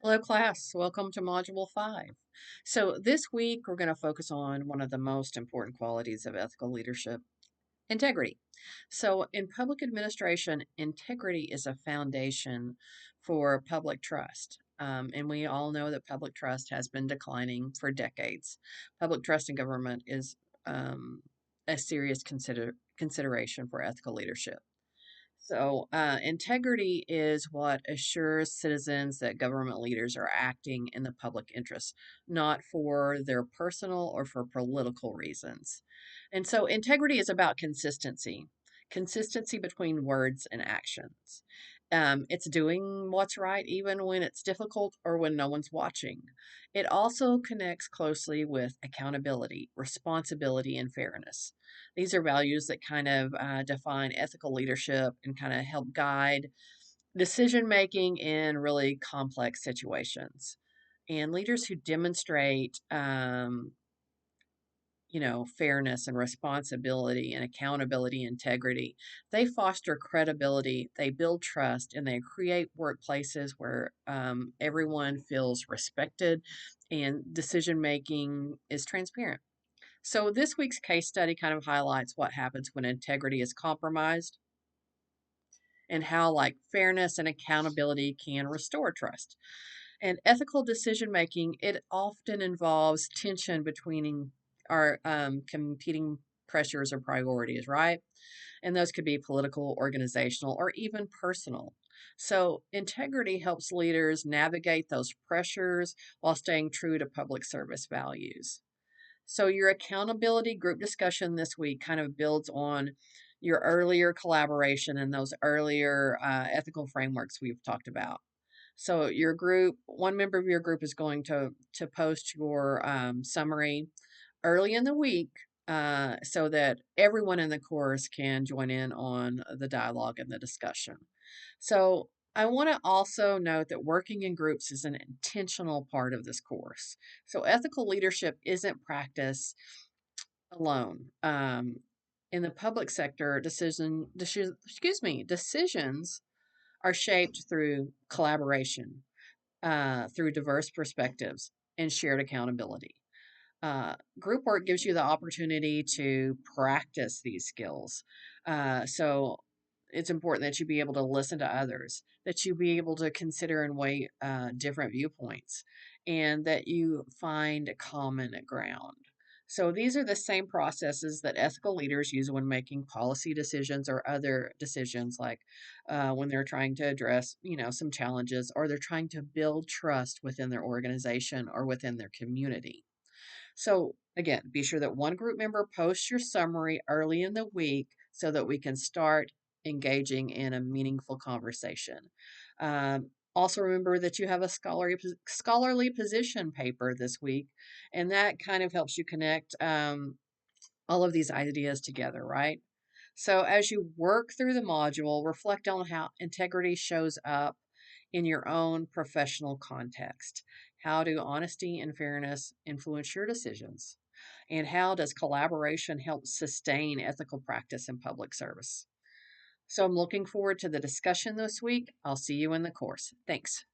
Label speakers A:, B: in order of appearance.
A: Hello, class. Welcome to Module 5. So, this week we're going to focus on one of the most important qualities of ethical leadership: integrity. So, in public administration, integrity is a foundation for public trust. And we all know that public trust has been declining for decades. Public trust in government is a serious consideration for ethical leadership. So, integrity is what assures citizens that government leaders are acting in the public interest, not for their personal or for political reasons. And so, integrity is about consistency between words and actions. It's doing what's right even when it's difficult or when no one's watching. It also connects closely with accountability, responsibility, and fairness. These are values that kind of define ethical leadership and kind of help guide decision making in really complex situations. And leaders who demonstrate, fairness and responsibility and accountability, integrity, they foster credibility, they build trust, and they create workplaces where everyone feels respected and decision making is transparent. So, this week's case study kind of highlights what happens when integrity is compromised and how, like, fairness and accountability can restore trust. And ethical decision making, it often involves tension between our competing pressures or priorities, right? And those could be political, organizational, or even personal. So, integrity helps leaders navigate those pressures while staying true to public service values. So your accountability group discussion this week kind of builds on your earlier collaboration and those earlier ethical frameworks we've talked about. So your group, one member of your group is going to post your summary early in the week, so that everyone in the course can join in on the dialogue and the discussion. So I want to also note that working in groups is an intentional part of this course. So ethical leadership isn't practice alone. In the public sector, decisions are shaped through collaboration, through diverse perspectives, and shared accountability. Group work gives you the opportunity to practice these skills. So it's important that you be able to listen to others, that you be able to consider and weigh different viewpoints, and that you find common ground. So these are the same processes that ethical leaders use when making policy decisions or other decisions, like when they're trying to address, some challenges, or they're trying to build trust within their organization or within their community. So, again, be sure that one group member posts your summary early in the week so that we can start engaging in a meaningful conversation. Also, remember that you have a scholarly position paper this week, and that kind of helps you connect all of these ideas together, right? So, as you work through the module, reflect on how integrity shows up in your own professional context. How do honesty and fairness influence your decisions? And how does collaboration help sustain ethical practice in public service? So, I'm looking forward to the discussion this week. I'll see you in the course. Thanks.